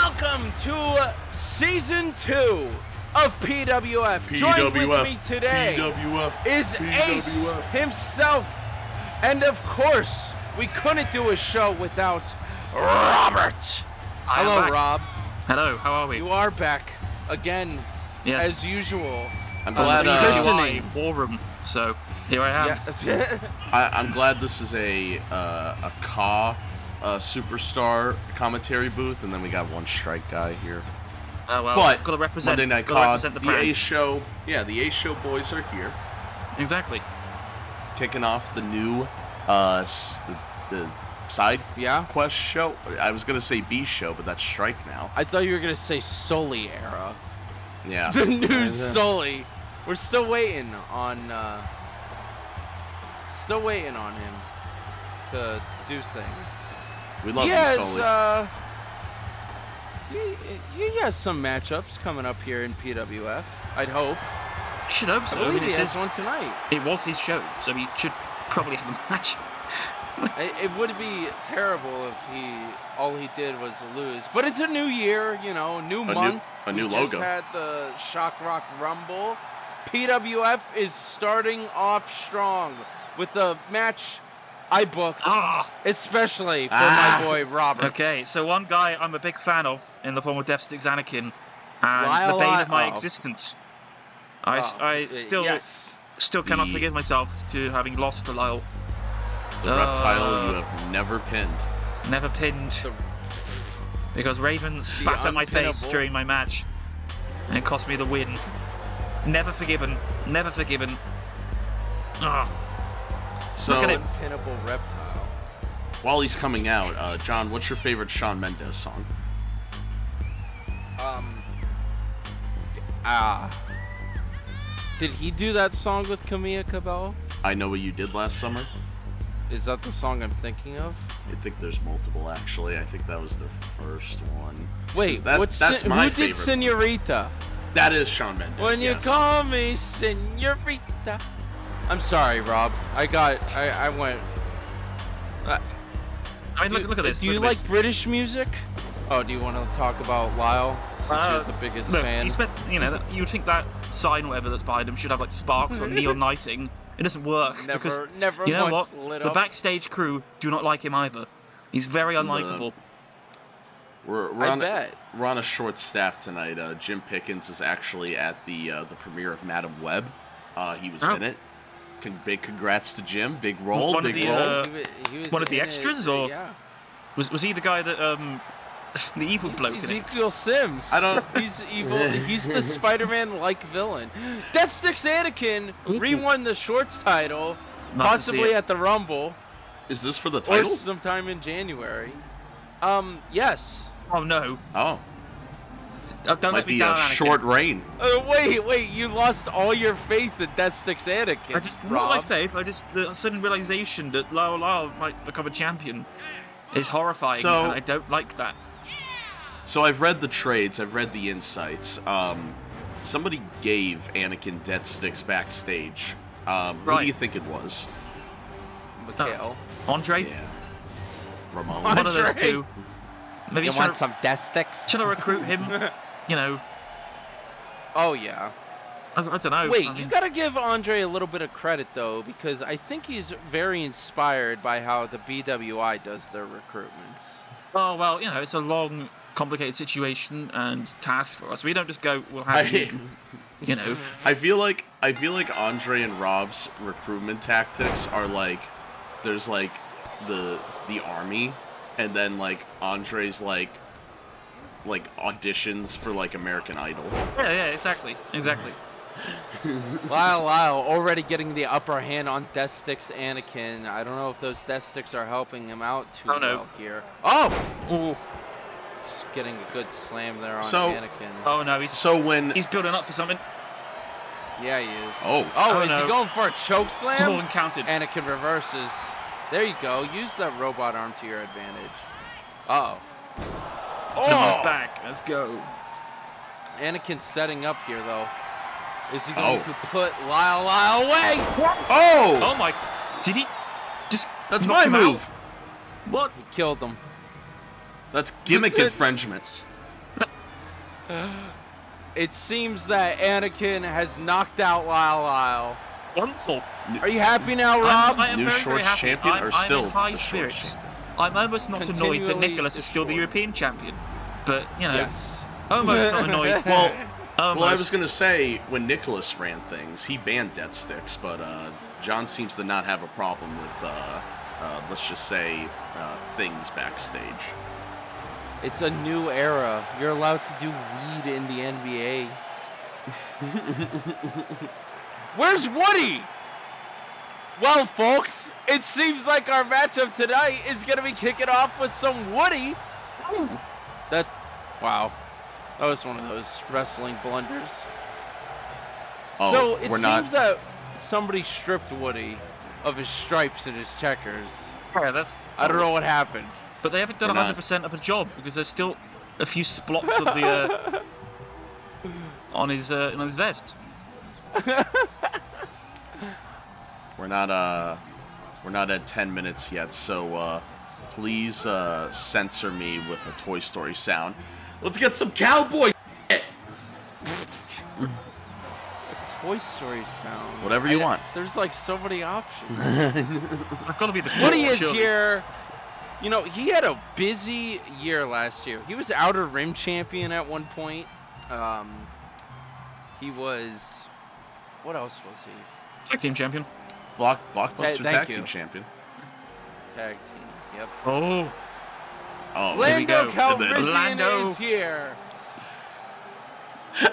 welcome to Season 2 of PWF. Joined with me today is Ace himself. And of course, we couldn't do a show without Robert. Hello, Rob. Hello, how are we? You are back again, yes. As usual. I'm glad war room, so here I am. Yeah. I'm glad this is a Ka superstar commentary booth, and then we got one strike guy here. Oh well, but gotta represent, Monday Night gotta Ka, represent the Ace Show. Yeah, the Ace Show boys are here. Exactly. Kicking off the new the side quest show. I was gonna say B show, but that's strike now. I thought you were gonna say Sully era. Yeah. The new Sully. We're still waiting on him to do things. We love you, Sully. He has some matchups coming up here in PWF. I'd hope. I should hope so. I believe he has one tonight. It was his show, so he should probably have a match. It would be terrible if all he did was lose. But it's a new year, new month. A new we logo. Just had the Shock Rock Rumble. PWF is starting off strong with the match I booked, especially for my boy Robert. Okay, so one guy I'm a big fan of in the form of Deathsticks Anakin, and the bane of my existence. I still cannot forgive myself to having lost to Lyle. Reptile, you have never pinned. Never pinned. Because Raven spat at my face during my match and it cost me the win. Never forgiven. Never forgiven. Ugh. So, look at him. Unpinnable Reptile. While he's coming out, John, what's your favorite Shawn Mendes song? Did he do that song with Camilla Cabello? I Know What You Did Last Summer. Is that the song I'm thinking of? I think there's multiple, actually. I think that was the first one. Wait, that's my favorite. Who did Senorita? That is Shawn Mendes. When you call me Senorita. I'm sorry, Rob. I went. Look at this. Do you like British music? Oh, do you want to talk about Lyle? Since you're the biggest fan. He spent, you would think that sign, whatever that's behind him, should have like sparks or neon lighting. It doesn't work because never you know what? Lit the up. Backstage crew do not like him either. He's very unlikable. We're on a short staff tonight. Jim Pickens is actually at the premiere of Madam Web. He was in it. Big congrats to Jim. Big role. He was one of the extras, or was he the guy that the evil bloke? Ezekiel Sims. He's evil. He's the Spider-Man-like villain. Deathsticks Anakin re-won the Shorts title, possibly at the Rumble. Is this for the title? Or sometime in January. Yes. Oh no. Oh. Don't Might let me be down, a Anakin. short reign. Wait! You lost all your faith in Deathsticks Anakin. Not my faith. The sudden realization that Lyle might become a champion is horrifying, and I don't like that. So I've read the trades, I've read the insights. Somebody gave Anakin Deathsticks backstage. Who do you think it was? Mikhail. Andre? Yeah. Ramon. One of those two. Maybe you want some Deathsticks? Should I recruit him? Oh, yeah. I don't know. Wait, you gotta give Andre a little bit of credit, though, because I think he's very inspired by how the BWI does their recruitments. Oh, well, it's a long, complicated situation and task for us. We don't just go, we'll have you. I feel like Andre and Rob's recruitment tactics are like, there's like the army, and then like Andre's like auditions for like American Idol. Yeah, exactly. Lyle already getting the upper hand on Deathsticks Anakin. I don't know if those Deathsticks are helping him out too well here. Oh! Just getting a good slam there on Anakin. Oh no, he's building up for something. Yeah, he is. Oh, is he going for a choke slam? Oh, encountered. Anakin reverses. There you go. Use that robot arm to your advantage. Uh-oh. Oh! Back. Let's go. Anakin setting up here, though. Is he going to put Lyle away? Oh! Oh my! Did he just? That's my move. What? He killed him. That's gimmick infringements. It seems that Anakin has knocked out Lyle. Wonderful. Are you happy now, Rob? I am New very, Shorts very happy. champion, or I'm still in high the spirits. Shorts champion? I'm almost not annoyed that Continually Nicholas is still the short. European champion. But, you know, Yes. almost not annoyed. Well, Almost. I was gonna say when Nicholas ran things, he banned death sticks, but John seems to not have a problem with, let's just say, things backstage. It's a new era. You're allowed to do weed in the NBA. Where's Woody? Well, folks, it seems like our matchup tonight is going to be kicking off with some Woody. Wow. That was one of those wrestling blunders. Oh, So it seems that somebody stripped Woody of his stripes and his checkers. Yeah, I don't know what happened. But they haven't done 100% of a job because there's still a few splots of the on his vest. We're not at 10 minutes yet, so please censor me with a Toy Story sound. Let's get some cowboy shit. A Toy Story sound. Whatever you want. There's like so many options. I've got to be the Woody is surely. here. You know, he had a busy year last year. He was Outer Rim champion at one point. He was... What else was he? Tag team champion. Blockbuster Thank Tag you. Team champion. Tag team, yep. Oh, Oh, Here we Lando go. Calrissian Lando. is here.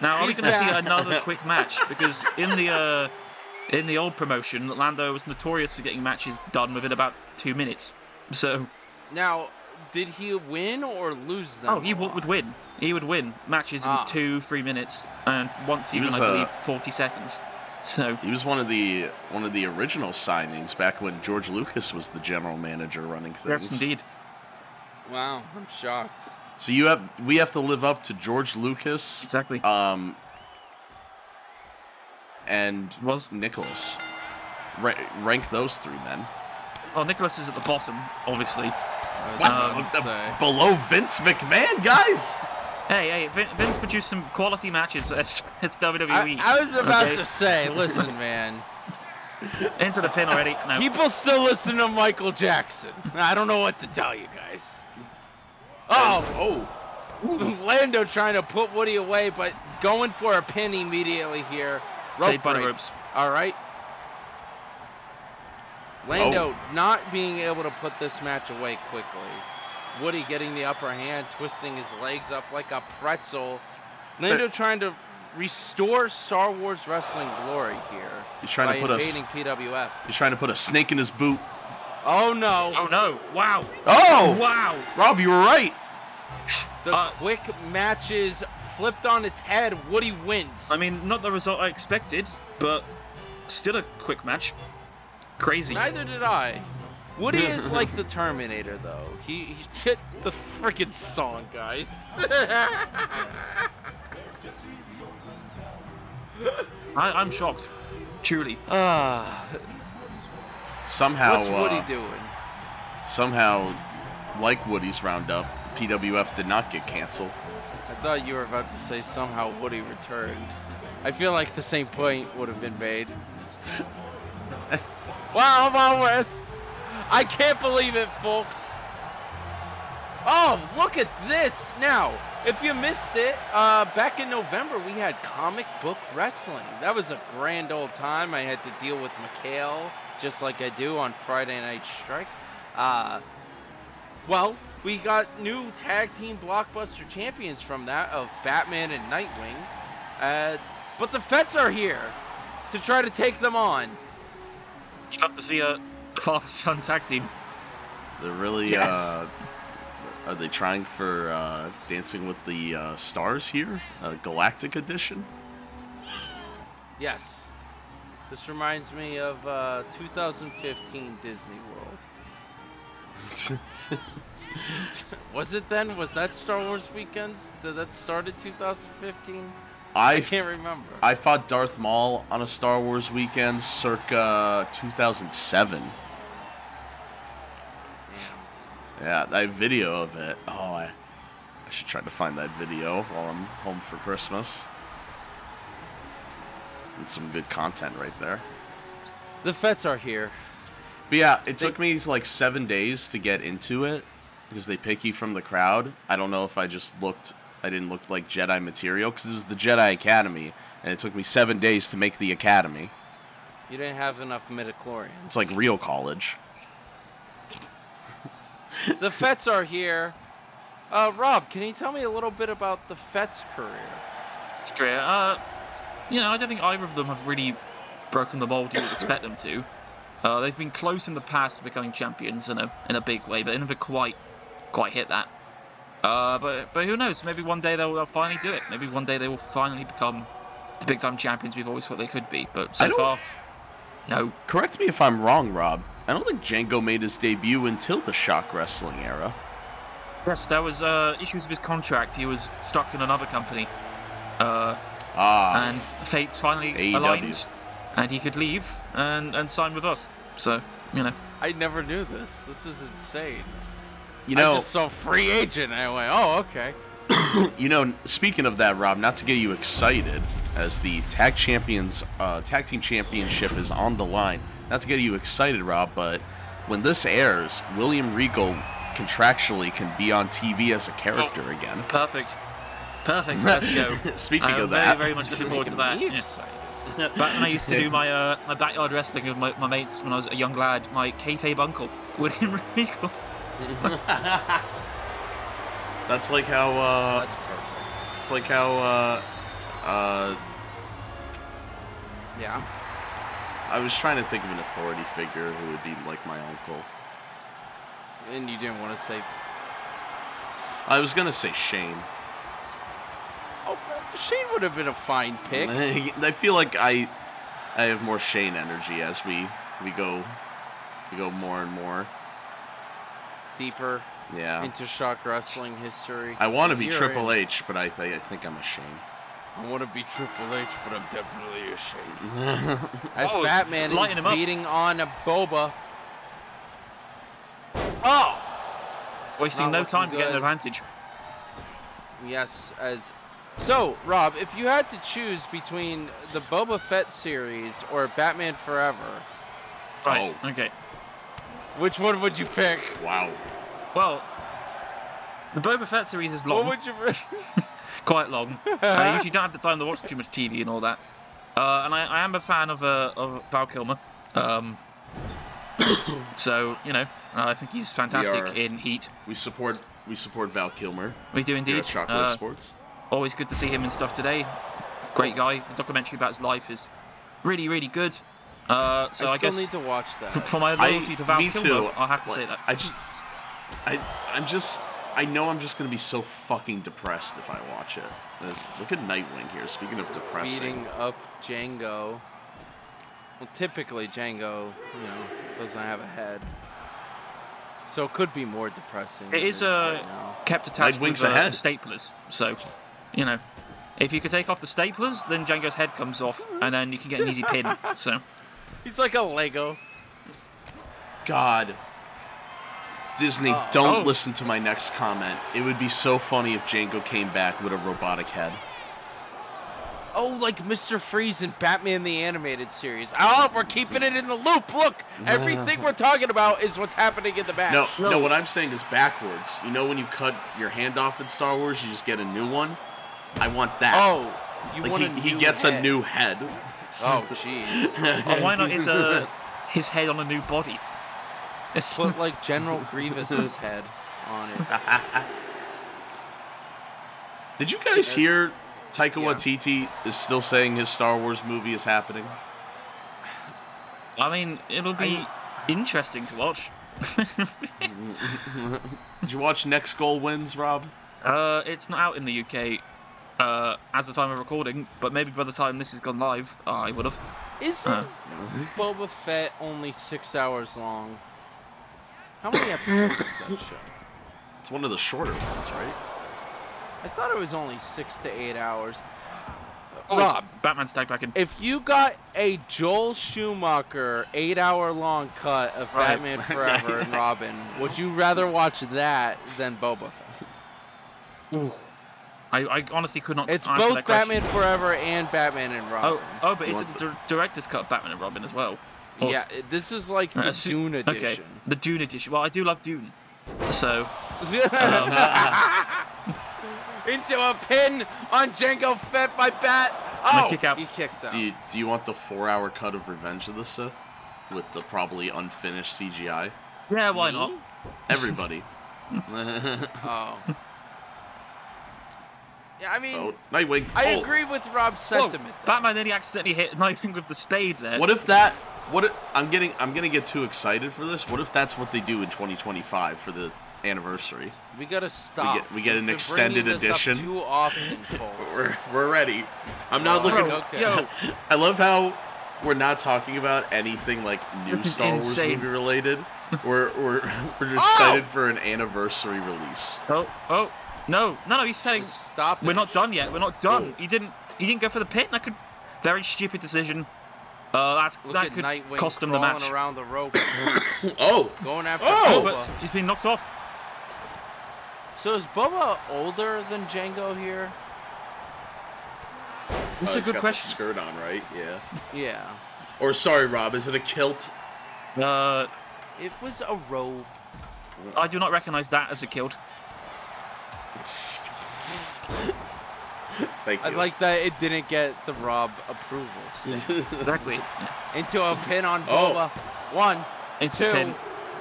now are we He's going to see back. another quick match? Because in the old promotion, Lando was notorious for getting matches done within about 2 minutes. So, Now, did he win or lose them? oh, he would win. He would win matches in 2-3 minutes, and once even was, I believe 40 seconds. So he was one of the original signings back when George Lucas was the general manager running things. yes, indeed. Wow, I'm shocked. So we have to live up to George Lucas, Exactly. and Was Nicholas. Rank those three then. well, Nicholas is at the bottom, obviously. I was Wow, about to say. below Vince McMahon, guys. Hey, Vince produced some quality matches as WWE. I was about okay? to say, listen, man. Into the pin already. No. People still listen to Michael Jackson. I don't know what to tell you guys. Oh, Lando trying to put Woody away, but going for a pin immediately here. Saved by the break. ropes. All right. Lando not being able to put this match away quickly. Woody getting the upper hand, twisting his legs up like a pretzel. Lando trying to restore Star Wars wrestling glory here. He's trying by to put invading PWF. He's trying to put a snake in his boot. Oh no! Oh no! Wow! Oh! Wow! Rob, you were right. The quick matches flipped on its head. Woody wins. I mean, not the result I expected, but still a quick match. Crazy. Neither did I. Woody is like the Terminator, though. He hit the freaking song, guys. I'm shocked. Truly. Somehow, What's Woody doing? Somehow, like Woody's Roundup, PWF did not get canceled. I thought you were about to say somehow Woody returned. I feel like the same point would have been made. Wow, Wild West. I can't believe it, folks. Oh, look at this. Now, if you missed it, back in November, we had comic book wrestling. That was a grand old time. I had to deal with Mikhail, just like I do on Friday Night Strike. Well, we got new tag team blockbuster champions from that of Batman and Nightwing. But the Fets are here to try to take them on. You'd love to see a father-son tag team. They're really, Yes. Are they trying for Dancing with the Stars here? Galactic Edition? Yes. This reminds me of 2015 Disney World. Was it then? Was that Star Wars weekends? Did that start in 2015? I can't remember. I fought Darth Maul on a Star Wars weekend circa 2007. Damn. Yeah, I have video of it. Oh, I should try to find that video while I'm home for Christmas. And some good content right there. The Fets are here. But yeah, it took me like 7 days to get into it because they pick you from the crowd. I don't know if I didn't look like Jedi material because it was the Jedi Academy, and it took me 7 days to make the Academy. You didn't have enough midichlorians. It's like real college. The Fets are here. Rob, can you tell me a little bit about the Fets' career? It's career. You know, I don't think either of them have really broken the mold you would expect them to. They've been close in the past to becoming champions in a big way, but they never quite hit that. But who knows? Maybe one day they'll finally do it. Maybe one day they will finally become the big time champions we've always thought they could be. But so far, no. Correct me if I'm wrong, Rob. I don't think Django made his debut until the Shock Wrestling era. Yes, there was issues with his contract. He was stuck in another company. And fates finally AEW. aligned, and he could leave and sign with us. So, you know. I never knew this. This is insane. You know, I just saw free agent, and I went, oh, okay. You know, speaking of that, Rob, not to get you excited, as the tag team championship is on the line. Not to get you excited, Rob, but when this airs, William Regal contractually can be on TV as a character again. Perfect. Let's go. Speaking of that, I'm very much looking forward to that. Yeah. Back when I used to do my backyard wrestling with my mates when I was a young lad, my kayfabe uncle, William Regal. That's like how. That's perfect. It's like how. Yeah. I was trying to think of an authority figure who would be like my uncle. And you didn't want to say. I was gonna say Shane. Oh, Shane would have been a fine pick. I feel like I have more Shane energy as we go more and more deeper Yeah. into Shock Wrestling history. I want to be Triple H, but I think I'm a Shane. I want to be Triple H, but I'm definitely a Shane. As Oh, Batman lighten is him up. beating on a Boba. Oh! Wasting Not no time to looking get an good. advantage. Yes, So, Rob, if you had to choose between the Boba Fett series or Batman Forever, Right, okay. which one would you pick? Wow. Well, the Boba Fett series is long. What would you Quite long. I usually don't have the time to watch too much TV and all that. And I am a fan of Val Kilmer. So, you know, I think he's fantastic in Heat. We support Val Kilmer. We do Here indeed. at Chocolate Sports. Always good to see him in stuff today. Great guy. The documentary about his life is really, really good. So I still guess need to watch that. for my loyalty to Val me Kilmer, too. I'll have to say that. I know I'm just gonna be so fucking depressed if I watch it. Look at Nightwing here. Speaking of depressing. Beating up Django. Well, typically Django, doesn't have a head. So it could be more depressing. It is right now. kept attached with Nightwing's ahead. staplers. So, if you could take off the staplers, then Django's head comes off, and then you can get an easy pin. So, He's like a Lego. God. Disney, don't listen to my next comment. It would be so funny if Django came back with a robotic head. Oh, like Mr. Freeze in Batman the Animated Series. Oh, we're keeping it in the loop. Look, everything we're talking about is what's happening in the match. No, what I'm saying is backwards. You know when you cut your hand off in Star Wars, you just get a new one? I want that. Oh, you like want a new he gets head. a new head. Oh, jeez. why not his head on a new body? Put like General Grievous's head on it. Did you guys hear Taika Waititi is still saying his Star Wars movie is happening? I mean, it'll be interesting to watch. Did you watch Next Goal Wins, Rob? It's not out in the UK as the time of recording, but maybe by the time this has gone live, I would have. Isn't Boba Fett only 6 hours long? How many episodes is that show? It's one of the shorter ones, right? I thought it was only 6 to 8 hours. Oh, Rob, Batman's tag back in. if you got a Joel Schumacher 8-hour-long cut of Right. Batman Forever and Robin, would you rather watch that than Boba Fett? Ooh. I honestly could not It's answer both that question. Batman Forever and Batman and Robin. But it's a director's cut of Batman and Robin as well. Yeah, this is like the Dune edition. Okay, the Dune edition. Well, I do love Dune, so. Into a pin on Jango Fett by Bat. Oh, kick out. He kicks out. Do you want the 4-hour cut of Revenge of the Sith with the probably unfinished CGI? Yeah, why not? Everybody. Oh. Yeah, I mean, Nightwing. I agree with Rob's sentiment. Batman nearly accidentally hit Nightwing with the spade there. What if I'm gonna get too excited for this. What if that's what they do in 2025 for the anniversary? We gotta stop. We get an extended edition. Too often, folks. We're ready. I'm not looking. Okay. Yo. I love how we're not talking about anything like new Star Wars movie related. We're just excited for an anniversary release. No, he's saying stop. We're not done yet. We're not done. He didn't go for the pin. Very stupid decision. That could Nightwing cost him the match. Around the rope. Going after Boba. But He's been knocked off. So is Boba older than Jango here? That's a good question. The skirt on, right? Yeah. Yeah. Or sorry, Rob, is it a kilt? It was a robe. I do not recognize that as a kilt. Thank you. I like that it didn't get the Rob approval. Exactly. Into a pin on Boba. 1, Into 2, pin.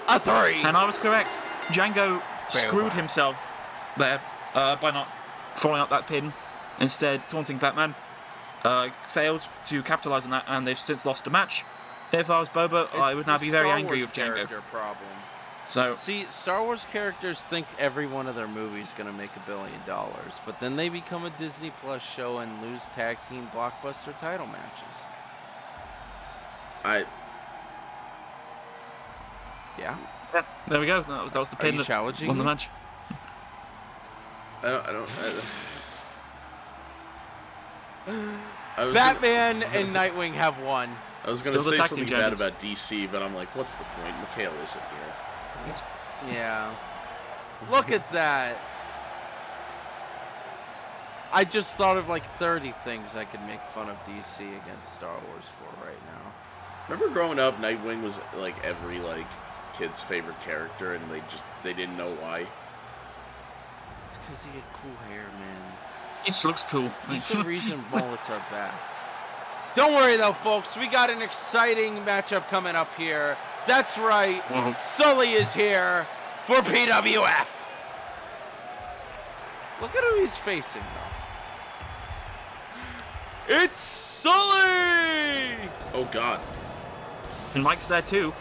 a 3. And I was correct. Django screwed himself there by not following up that pin. Instead, taunting Batman. Failed to capitalize on that, and they've since lost the match. If I was Boba, I would now be very angry with Django. Problem. So see, Star Wars characters think every one of their movies is gonna make $1 billion, but then they become a Disney Plus show and lose tag team blockbuster title matches. Yeah. There we go. That was the pin that won the match. Batman and Nightwing have won. I was going to say something bad about DC, but I'm like, what's the point? Mikhail isn't here. Yeah. Look at that. I just thought of like 30 things I could make fun of DC against Star Wars for right now. Remember growing up, Nightwing was like every kid's favorite character, and they didn't know why. It's because he had cool hair, man. It just looks cool. It's the reason mullets are back. Don't worry though, folks. We got an exciting matchup coming up here. That's right. Sully is here for PWF. Look at who he's facing, though. It's Sully! Oh, God. And Mike's there, too.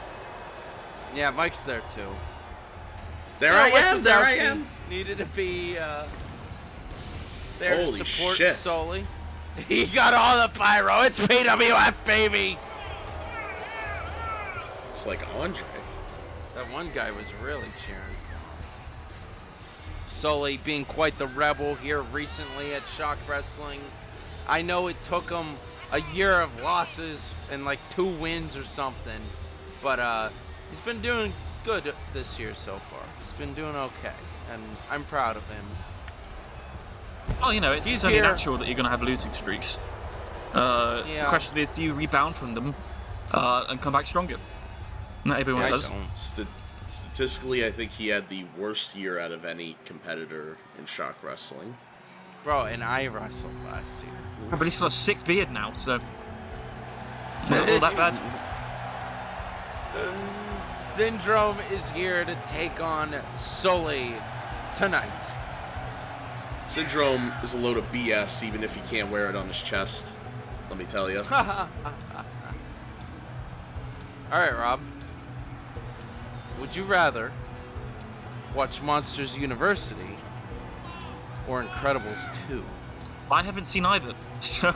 Yeah, Mike's there, too. There I am. Needed to be there Holy to support shit. Sully. He got all the pyro. It's PWF, baby. It's like Andre. That one guy was really cheering. Sully being quite the rebel here recently at Shock Wrestling. I know it took him a year of losses and like 2 wins or something, but he's been doing good this year so far. He's been doing okay, and I'm proud of him. Well, you know, it's only natural that you're going to have losing streaks. The question is, do you rebound from them and come back stronger? Not everyone does. Statistically, I think he had the worst year out of any competitor in Shock Wrestling. Bro, and I wrestled last year. But he's got a sick beard now, so not all that bad. Syndrome is here to take on Sully tonight. Syndrome is a load of BS, even if he can't wear it on his chest. Let me tell you. All right, Rob. Would you rather watch Monsters University or Incredibles 2? I haven't seen either, so...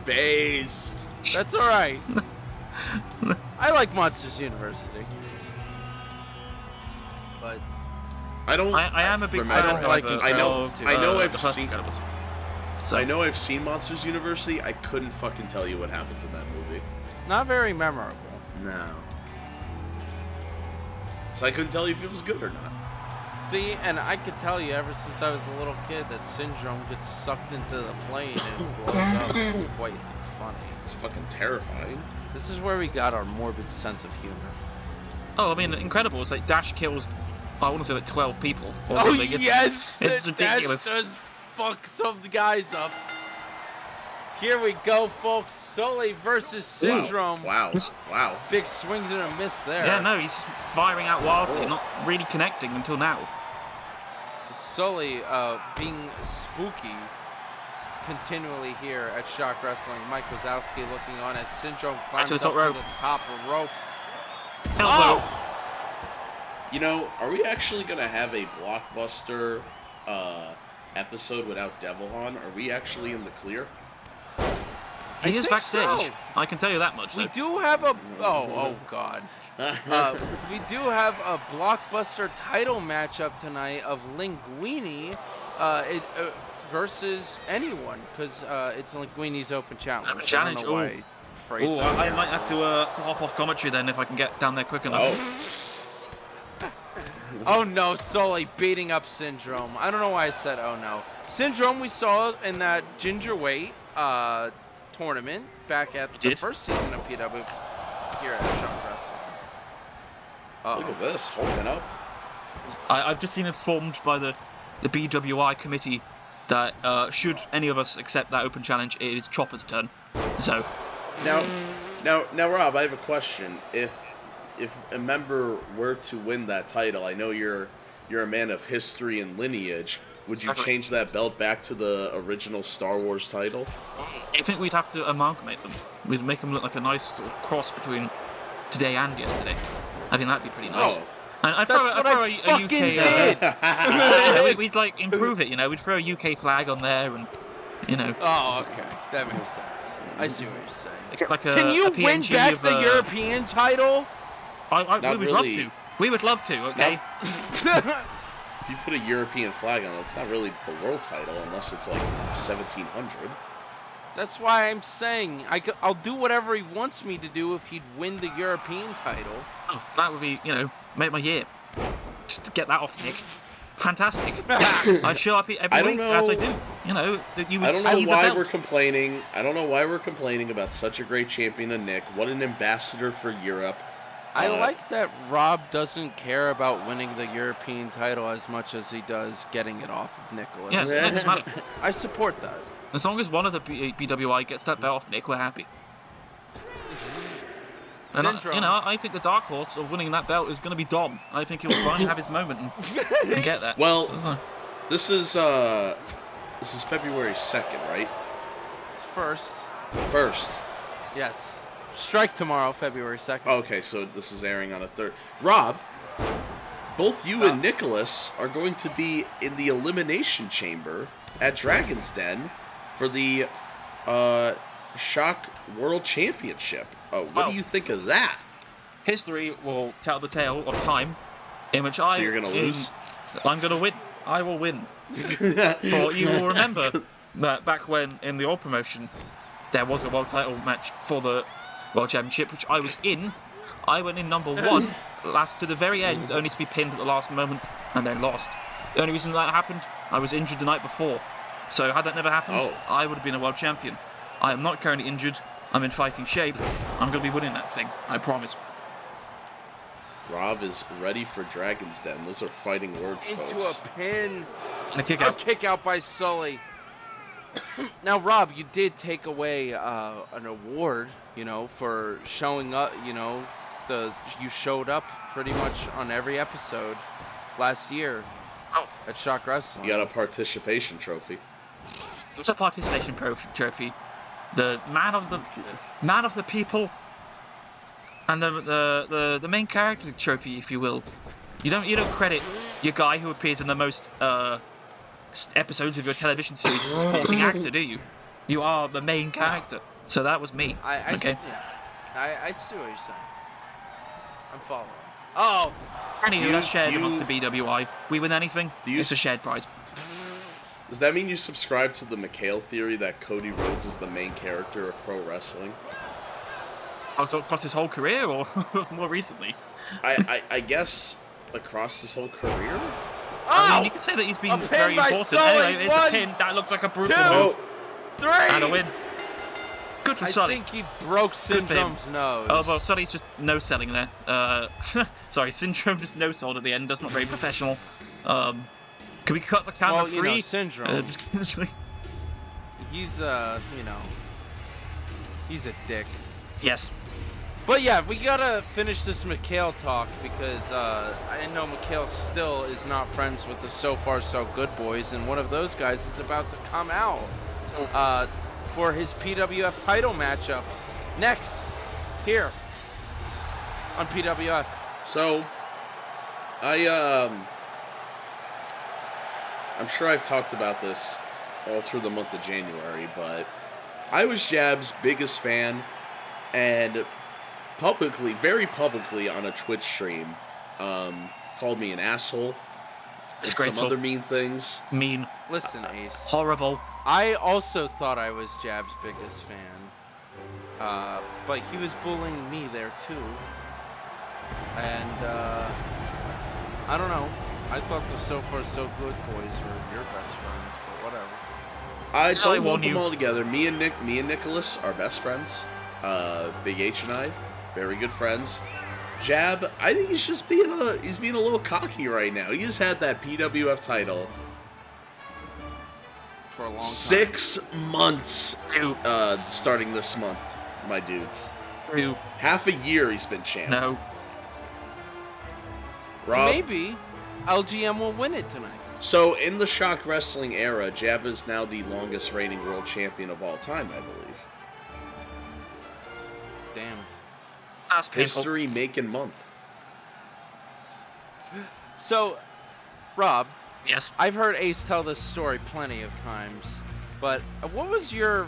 Based. That's all right. I like Monsters University. But... I am a big fan of I know I've seen Monsters University. I couldn't fucking tell you what happens in that movie. Not very memorable. No. So I couldn't tell you if it was good or not. See, and I could tell you ever since I was a little kid that Syndrome gets sucked into the plane and blows up. It's quite funny. It's fucking terrifying. This is where we got our morbid sense of humor. Oh, I mean, incredible. It's like Dash kills, I want to say like 12 people. Or Oh, something. yes! It's ridiculous. Dash does fuck some guys up. Here we go, folks. Soleil versus Syndrome. Wow. Big swings and a miss there. Yeah, no, he's firing out wildly, not really connecting until now. Soleil being spooky continually here at Shock Wrestling. Mike Wazowski looking on as Syndrome climbs up to the top rope. Elbow. You know, are we actually going to have a Blockbuster episode without Devil on? Are we actually in the clear? He is backstage. So. I can tell you that much. We do have a... Oh, God. We do have a Blockbuster title matchup tonight of Linguini versus anyone, because it's Linguini's open challenge. Open challenge, I might have to hop off commentary then if I can get down there quick enough. Oh no, Soleil beating up Syndrome. I don't know why I said oh no. Syndrome we saw in that Gingerweight tournament back at the first season of PW here at Shock Wrestling. Look at this, holding up. I've just been informed by the BWI committee that should any of us accept that open challenge, it is Chopper's turn. So now, Rob, I have a question. If a member were to win that title, I know you're a man of history and lineage. Would you change that belt back to the original Star Wars title? I think we'd have to amalgamate them. We'd make them look like a nice sort of cross between today and yesterday. I think that'd be pretty nice. Oh. And I'd throw a UK. We'd like improve it, you know. We'd throw a UK flag on there, and you know. Oh, okay, that makes sense. I see what you're saying. Like Can you win back the European title? We would love to. We would love to. Okay. If you put a European flag on it, it's not really the world title unless it's like 1700. That's why I'm saying I'll do whatever he wants me to do if he'd win the European title. Oh, that would be, you know, make my year. Just to get that off, Nick. Fantastic. I show up every week as I do. You know, that you would see the belt. I don't know why we're complaining. I don't know why we're complaining about such a great champion of Nick. What an ambassador for Europe. I like that Rob doesn't care about winning the European title as much as he does getting it off of Nicholas. Yes, it doesn't matter. I support that. As long as one of the BWI gets that belt off Nick, we're happy. And I think the dark horse of winning that belt is going to be Dom. I think he'll finally have his moment and get that. Well, this is February 2nd, right? It's first. First. Yes. Strike tomorrow, February 2nd. Okay, so this is airing on a third. Rob, both you and Nicholas are going to be in the Elimination Chamber at Dragon's Den for the Shock World Championship. What do you think of that? History will tell the tale of time in which So you're going to lose? I'm going to win. I will win. For you will remember that back when in the old promotion there was a world title match for the World Championship, which I was in. I went in number 1, last to the very end, only to be pinned at the last moment, and then lost. The only reason that happened, I was injured the night before. So had that never happened, I would have been a world champion. I am not currently injured. I'm in fighting shape. I'm going to be winning that thing. I promise. Rob is ready for Dragon's Den. Those are fighting words, folks. Into a pin. And a kick out. A kick out by Sully. Now, Rob, you did take away an award, you know, for showing up, you know, you showed up pretty much on every episode last year at Shock Wrestling. You got a participation trophy. It was a participation trophy. The man of the people, and the main character trophy, if you will. You don't credit your guy who appears in the most episodes of your television series as a supporting actor, do you? You are the main character. So that was me. I see what you're saying. I'm following. Oh! Anywho, that's shared amongst the BWI. We win anything, it's a shared prize. Does that mean you subscribe to the McHale theory that Cody Rhodes is the main character of pro wrestling? Across his whole career, or more recently? I guess across his whole career? I mean, you could say that he's been very important. Anyway, it's a pin. That looked like a brutal move. 3. And a win. Good for Sully. I think he broke Syndrome's nose. Oh, well, Sully's just no-selling there. Sorry, Syndrome just no-sold at the end. That's not very professional. Can we cut the count to 3? You know, Syndrome. He's, he's a dick. Yes. But yeah, we gotta finish this Mikhail talk because I know Mikhail still is not friends with the So Far So Good boys, and one of those guys is about to come out for his PWF title matchup next here on PWF. So, I'm sure I've talked about this all through the month of January, but I was Jab's biggest fan, and publicly, very publicly on a Twitch stream, called me an asshole and some other mean things. Mean. Listen, Ace. Horrible. I also thought I was Jab's biggest fan, but he was bullying me there too. And I don't know. I thought the So Far So Good boys were your best friends, but whatever. I don't lump them all together. Me and Nicholas are best friends. Big H and I, very good friends. Jab, I think he's just being a little cocky right now. He just had that PWF title for a long time. 6 months starting this month, my dudes. Half a year he's been champ. No. Rob, maybe LGM will win it tonight. So in the Shock Wrestling era, Jab is now the longest reigning world champion of all time, I believe. Damn. That's painful. History making month. So, Rob. Yes. I've heard Ace tell this story plenty of times, but what was your?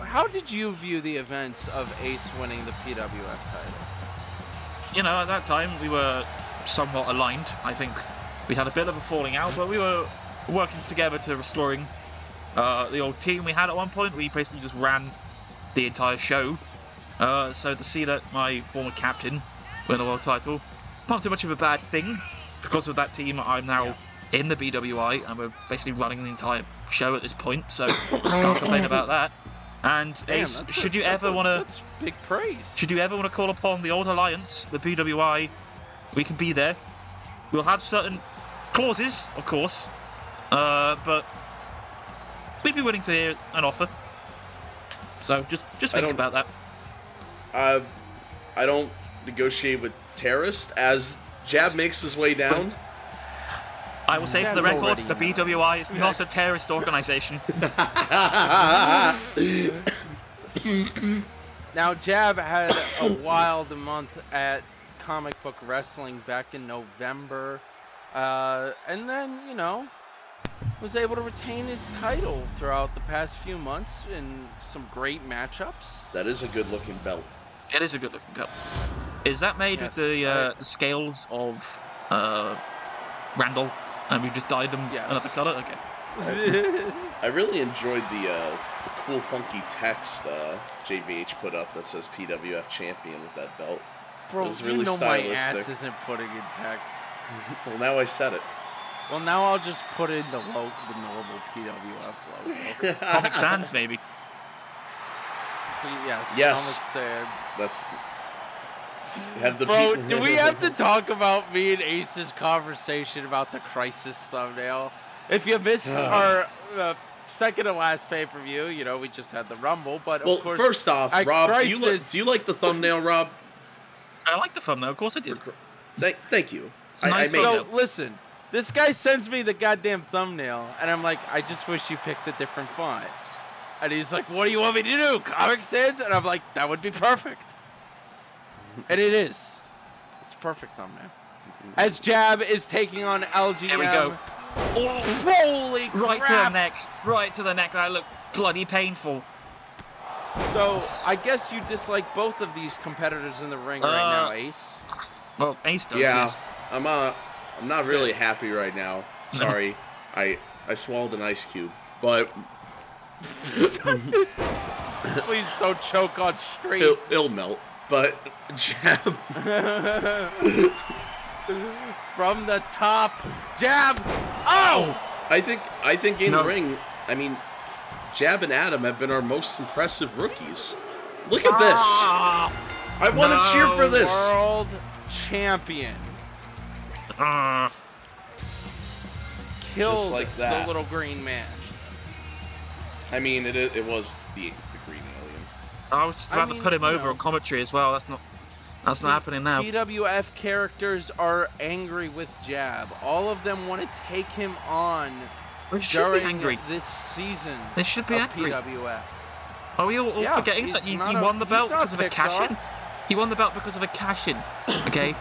How did you view the events of Ace winning the PWF title? You know, at that time we were somewhat aligned. I think we had a bit of a falling out, but we were working together to restoring the old team we had at one point. We basically just ran the entire show. So to see that my former captain win the world title, not too much of a bad thing. Because of that team, I'm now in the BWI, and we're basically running the entire show at this point, so can't complain about that. And Ace, should you ever want to... That's big praise. Should you ever want to call upon the old alliance, the BWI, we can be there. We'll have certain clauses, of course, but we'd be willing to hear an offer. So just think about that. I don't negotiate with terrorists. As Jab makes his way down, I will say for the record, the BWI is not a terrorist organization. Now, Jab had a wild month at Comic Book Wrestling back in November, and then, was able to retain his title throughout the past few months in some great matchups. That is a good-looking belt. It is a good-looking belt. Is that made with the scales of Randall, and we just dyed them another color? Okay. I really enjoyed the cool, funky text JVH put up that says PWF champion with that belt. Bro, it was really my stylistic. ass isn't putting in text. Well, now I said it. Well, now I'll just put in the normal PWF logo. Comic Sans, maybe. Yes. Comic Sans. That's... Have the Bro, do we have to talk about me and Ace's conversation about the Crisis thumbnail? If you missed our second to last pay-per-view, we just had the Rumble, but of course... Well, first off, Rob, do you like the thumbnail, Rob? I like the thumbnail, of course I did. Thank you. Nice listen, this guy sends me the goddamn thumbnail, and I'm like, I just wish you picked a different font. And he's like, what do you want me to do, Comic Sans? And I'm like, that would be perfect. And it is. It's a perfect thumbnail. As Jab is taking on LGM. Here we go. Oh, holy crap. Right to the neck. Right to the neck. That looked bloody painful. So, I guess you dislike both of these competitors in the ring right now, Ace. Well, Ace does. Yeah, yes. I'm not really happy right now. Sorry. I swallowed an ice cube. But... Please don't choke on street. It'll melt. But Jab from the top, Jab. Oh! I think in ring, I mean, Jab and Adam have been our most impressive rookies. Look at this. I want to cheer for this. World champion. Killed Just like that. the little green man. I mean, it was the green alien. I was just about to put him over on commentary as well. That's not happening now. PWF characters are angry with Jab. All of them want to take him on during this season. They should be angry. PWF. Are we all forgetting that he won the belt because of a cash-in? He won the belt because of a cash-in. Okay.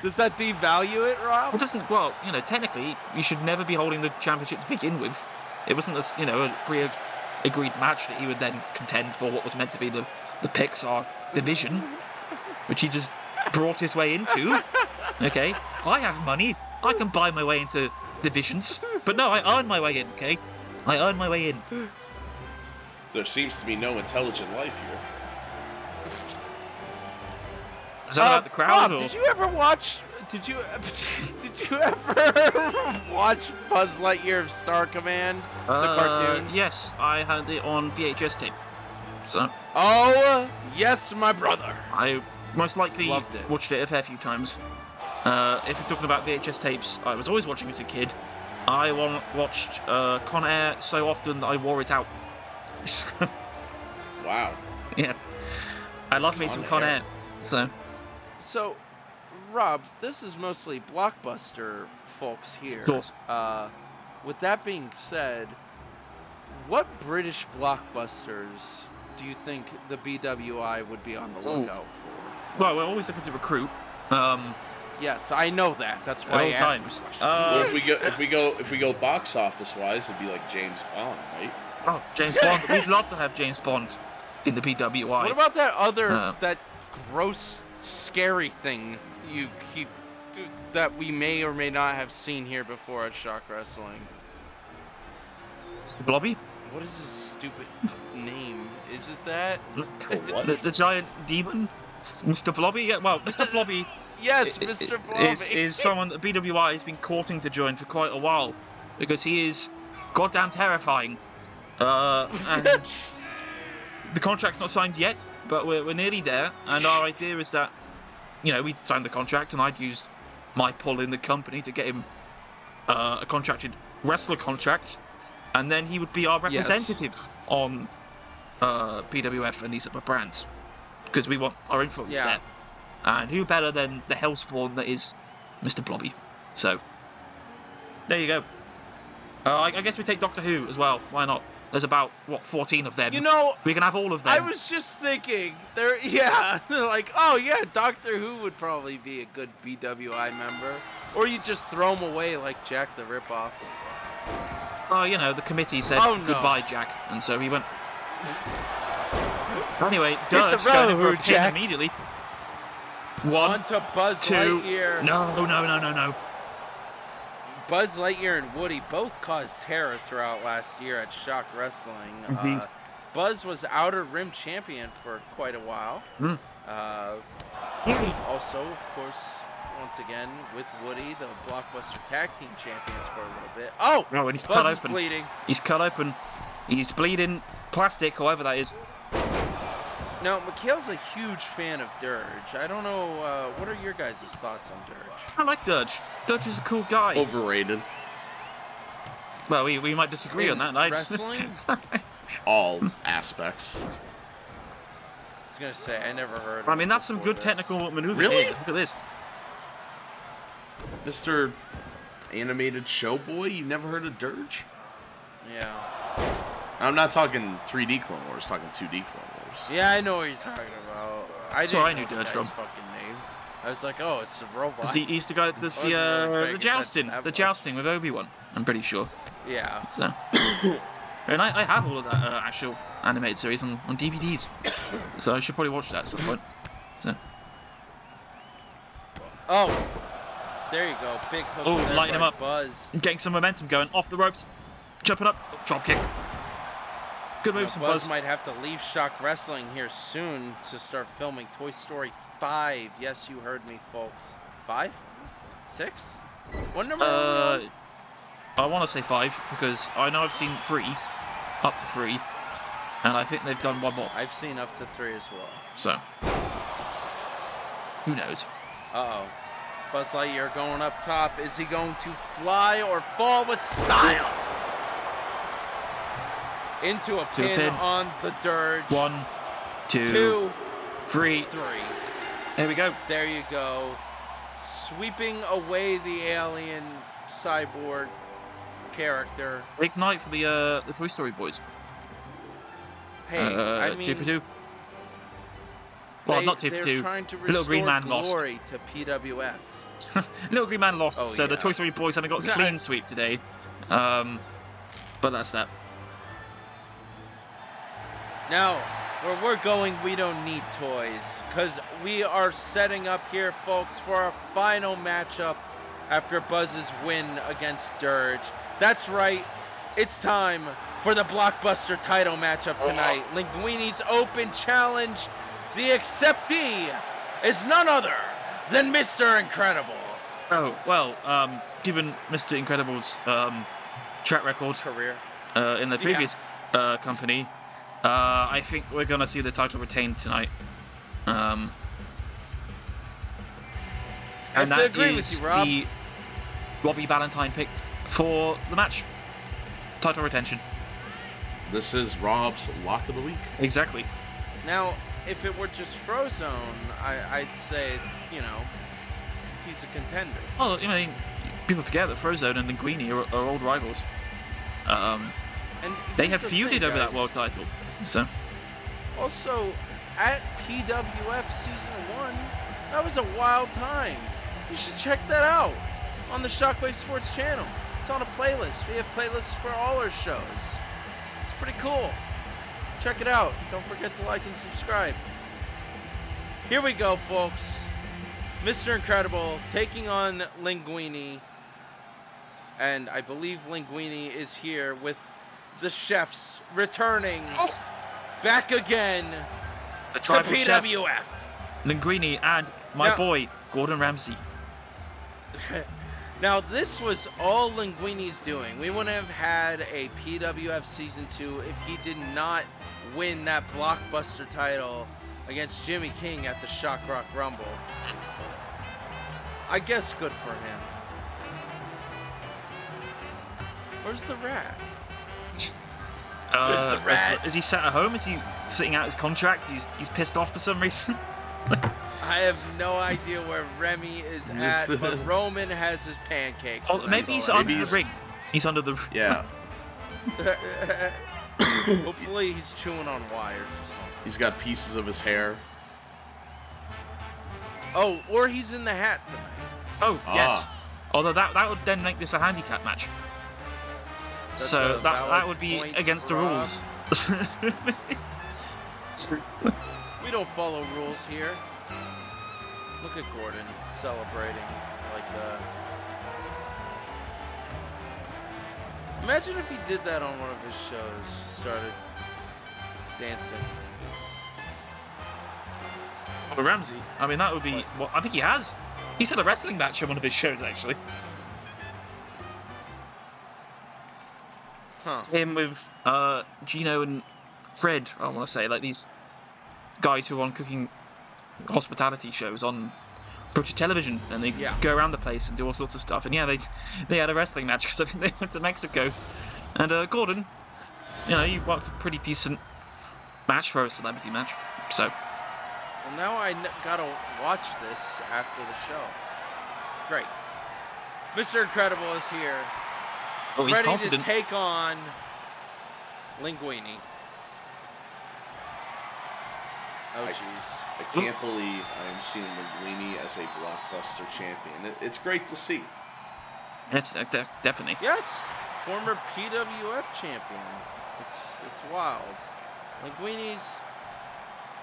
Does that devalue it, Rob? It doesn't. Well, technically, you should never be holding the championship to begin with. It wasn't a pre-agreed match that he would then contend for what was meant to be the Pixar Division, which he just brought his way into. Okay, I have money. I can buy my way into divisions. But no, I earn my way in, okay? I earn my way in. There seems to be no intelligent life here. Is that about the crowd? Rob, did you ever watch Buzz Lightyear of Star Command, the cartoon? Yes, I had it on VHS tape. So. Oh, yes, my brother. I most likely loved it. Watched it a fair few times. If you're talking about VHS tapes, I was always watching as a kid. I watched Con Air so often that I wore it out. Wow. Yeah. I love me some Con Air. So, Rob, this is mostly BlockBuster folks here. Of course. With that being said, what British blockbusters do you think the BWI would be on the lookout for? Well, we're always looking to recruit. Yes, I know that. That's why I asked this question. So if we go box office wise, it'd be like James Bond, right? Oh, James Bond. We'd love to have James Bond in the BWI. What about that other that gross, scary thing that we may or may not have seen here before at Shock Wrestling? Mr. Blobby? What is his stupid name? Is it that? What? The giant demon? Mr. Blobby? Yeah, well, Mr. Blobby... Yes, Mr. Blobby. Is someone that BWI has been courting to join for quite a while. Because he is goddamn terrifying. And the contract's not signed yet, but we're nearly there. And our idea is that, we'd signed the contract and I'd used my pull in the company to get him a contracted wrestler contract. And then he would be our representative on PWF and these other brands. Because we want our influence there. And who better than the hellspawn that is Mr. Blobby? So, there you go. I guess we take Doctor Who as well. Why not? There's about, 14 of them. We can have all of them. I was just thinking, they're like, oh yeah, Doctor Who would probably be a good BWI member. Or you just throw him away like Jack the Ripoff. Oh, the committee said goodbye, Jack. And so he went... Anyway, Dirge going over a pin immediately. On to Buzz Lightyear. No. Buzz Lightyear and Woody both caused terror throughout last year at Shock Wrestling. Buzz was Outer Rim champion for quite a while. Also, of course, once again, with Woody, the BlockBuster Tag Team champions for a little bit. Oh, and he's Buzz cut is open. Bleeding. He's cut open. He's bleeding plastic, however that is. Now, Mikhail's a huge fan of Dirge. I don't know, what are your guys' thoughts on Dirge? I like Dirge. Dirge is a cool guy. Overrated. Well, we might disagree on that. Wrestling? All aspects. I was going to say, I never heard of I mean, that's some good technical maneuver. Really? Here. Look at this. Mr. Animated Showboy, you never heard of Dirge? Yeah. I'm not talking 3D Clone Wars, talking 2D Clone Wars. Yeah, I know what you're talking about. That's where I knew Dirge from. Fucking name. I was like, oh, it's a robot. He's the guy that does the jousting with Obi-Wan, I'm pretty sure. Yeah. So. And I have all of that actual animated series on DVDs. So I should probably watch that at some point. So. Oh. There you go. Big hook. Lighting him up. Buzz. Getting some momentum going. Off the ropes. Jumping up. Drop kick. Good moves from Buzz. Buzz might have to leave Shock Wrestling here soon to start filming Toy Story 5. Yes, you heard me, folks. 5? 6? What number are we on? I want to say 5 because I know I've seen 3, up to 3, and I think they've done one more. I've seen up to 3 as well. So, who knows? Uh-oh. Buzz Lightyear going up top. Is he going to fly or fall with style? Into a pin on the Dirge. 1, 2, 3. There we go. There you go. Sweeping away the alien cyborg character. Big night for the Toy Story boys. Hey, I mean, 2 for 2. Well, not 2 for 2. They're trying to Little Green Man lost. glory to PWF. Little Green Man lost, so yeah. the Toy Story boys haven't got the clean sweep today. But that's that. Now, where we're going, we don't need toys, because we are setting up here, folks, for our final matchup after Buzz's win against Dirge. That's right, it's time for the BlockBuster title matchup tonight. Linguini's open challenge. The acceptee is none other than Mr. Incredible. Oh, well, given Mr. Incredible's track record career in the previous company, I think we're going to see the title retained tonight. And that is the Robbie Valentine pick for the match. Title retention. This is Rob's lock of the week. Exactly. Now, if it were just Frozone, I'd say, you know, he's a contender. Well, I mean, people forget that Frozone and Linguini are old rivals. And they have feuded over that world title. So. Also, at PWF Season 1, that was a wild time. You should check that out on the Shockwave Sports channel. It's on a playlist. We have playlists for all our shows. It's pretty cool. Check it out. Don't forget to like and subscribe. Here we go, folks. Mr. Incredible taking on Linguini. And I believe Linguini is here with the chefs returning back again the to PWF. Chef, Linguini and my boy, Gordon Ramsay. Now, this was all Linguini's doing. We wouldn't have had a PWF Season 2 if he did not win that BlockBuster title against Jimmy King at the Shock Rock Rumble. I guess good for him. Where's the rat? Where's the rat? Is he sat at home? Is he sitting out his contract? He's pissed off for some reason. I have no idea where Remy is at, but Roman has his pancakes. Oh, maybe he's under the ring. He's under the... Yeah. Hopefully he's chewing on wires or something. He's got pieces of his hair. Oh, or he's in the hat tonight. Oh, yes. Although that would then make this a handicap match. That's so that would be against the rules. We don't follow rules here. Look at Gordon celebrating like that. Imagine if he did that on one of his shows, started dancing. Or Ramsey. I mean, that would be... Well, I think he has. He's had a wrestling match on one of his shows, actually. Huh. Him with Gino and Fred, I want to say. Like these guys who are on cooking hospitality shows on British television. And they go around the place and do all sorts of stuff. And yeah, they had a wrestling match because I think they went to Mexico. And Gordon, you know, he worked a pretty decent match for a celebrity match. So... Well, now I gotta watch this after the show. Great. Mr. Incredible is here. Oh, he's ready confident. to take on Linguini. Oh, jeez. I can't believe I am seeing Linguini as a BlockBuster champion. It's great to see. Yes, definitely. Yes, former PWF champion. It's wild. Linguini's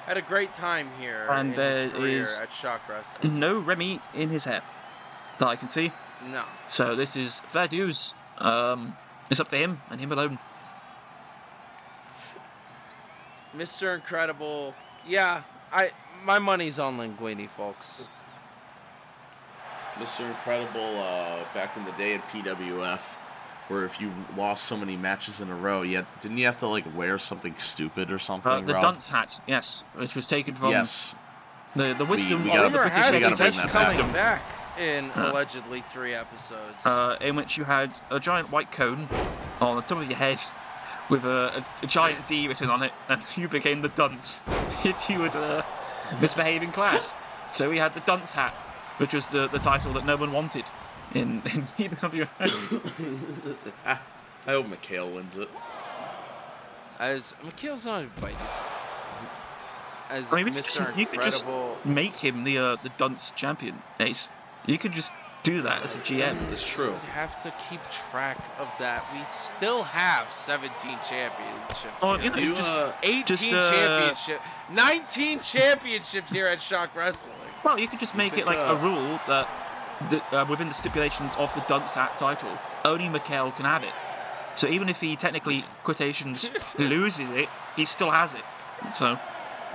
had a great time here and in his career at Shock Wrestling. No Remy in his hair that I can see. No. So this is fair dues. It's up to him and him alone. Mr. Incredible. Yeah, my money's on Linguini, folks. Mr. Incredible, back in the day at PWF, where if you lost so many matches in a row, didn't you have to like wear something stupid or something? The Rob? dunce hat, yes, which was taken from the wisdom we of the gotta- British we gotta bring education that coming system, back in allegedly 3 episodes. in which you had a giant white cone on the top of your head with a giant D written on it, and you became the dunce if you would misbehave in class. So we had the dunce hat, which was the title that no one wanted in PWF. I hope Mikhail wins it. As Mikhail's not invited. As I mean, Mr. you could just Incredible. make him the dunce champion, Ace. You could just do that as a GM. It's true. We have to keep track of that. We still have 17 championships. Oh, here. you know, 18 championships. 19 championships here at Shock Wrestling. Well, you could just make it like a rule that within the stipulations of the dunce hat title, only Mikhail can have it. So even if he technically, quotations, loses it, he still has it. So,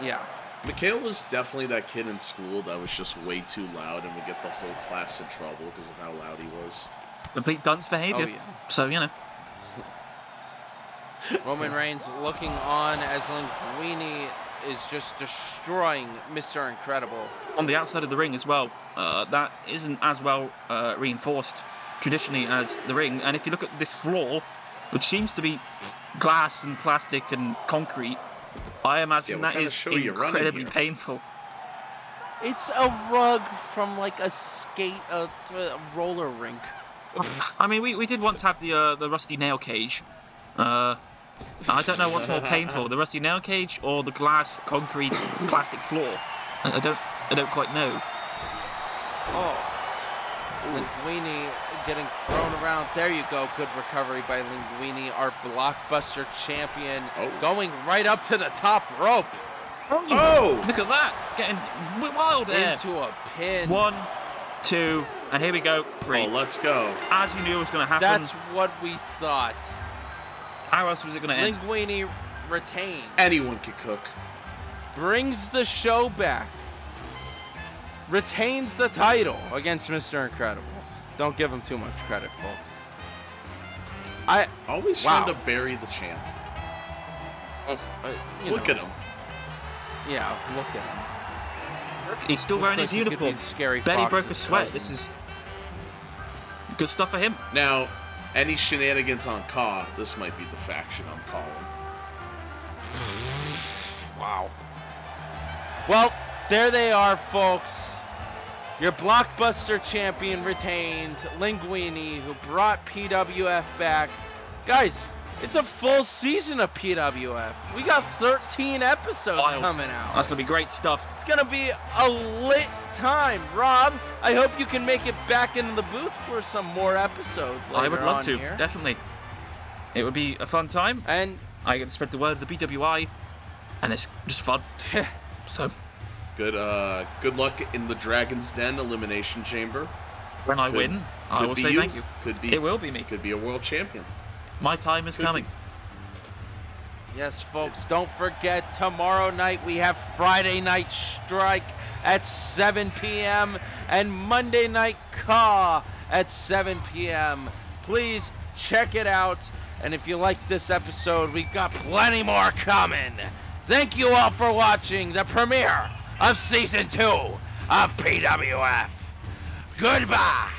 yeah. Mikhail was definitely that kid in school that was just way too loud and would get the whole class in trouble because of how loud he was. complete dunce behavior. Oh, yeah. So, you know. Roman Reigns looking on as Linguini is just destroying Mr. Incredible. On the outside of the ring as well, that isn't as well reinforced traditionally as the ring. And if you look at this floor, which seems to be glass and plastic and concrete, I imagine that is incredibly painful. It's a rug from like a roller rink. I mean, we did once have the rusty nail cage. I don't know what's more painful, the rusty nail cage or the glass, concrete, plastic floor. I don't quite know. Oh, Linguini getting thrown around. There you go. Good recovery by Linguini, our blockbuster champion, going right up to the top rope. Oh! Look at that! Getting wild there. Into a pin. 1, 2, and here we go. 3. Oh, let's go. As you knew it was going to happen. That's what we thought. How else was it going to end? Linguini retains. Anyone can cook. Brings the show back. Retains the title against Mr. Incredible. Don't give him too much credit, folks. Always trying to bury the champ. Look at him. Yeah, look at him. Look, he's still wearing his uniform. Barely broke a sweat. This is good stuff for him. Now, any shenanigans on Ka, this might be the faction I'm calling. Wow. Well, there they are, folks. Your blockbuster champion retains Linguini, who brought PWF back. Guys, it's a full season of PWF. We got 13 episodes coming out. That's going to be great stuff. It's going to be a lit time. Rob, I hope you can make it back into the booth for some more episodes later. I would love to, here. definitely. It would be a fun time. And I get to spread the word of the BWI, and it's just fun. So, good luck in the Dragon's Den Elimination Chamber. When I win, I will say thank you. It will be me. Could be a world champion. My time is coming. Yes, folks, don't forget, tomorrow night we have Friday Night Strike at 7 p.m. and Monday Night Ka at 7 p.m. Please check it out. And if you like this episode, we've got plenty more coming. Thank you all for watching the premiere of Season 2 of PWF. Goodbye.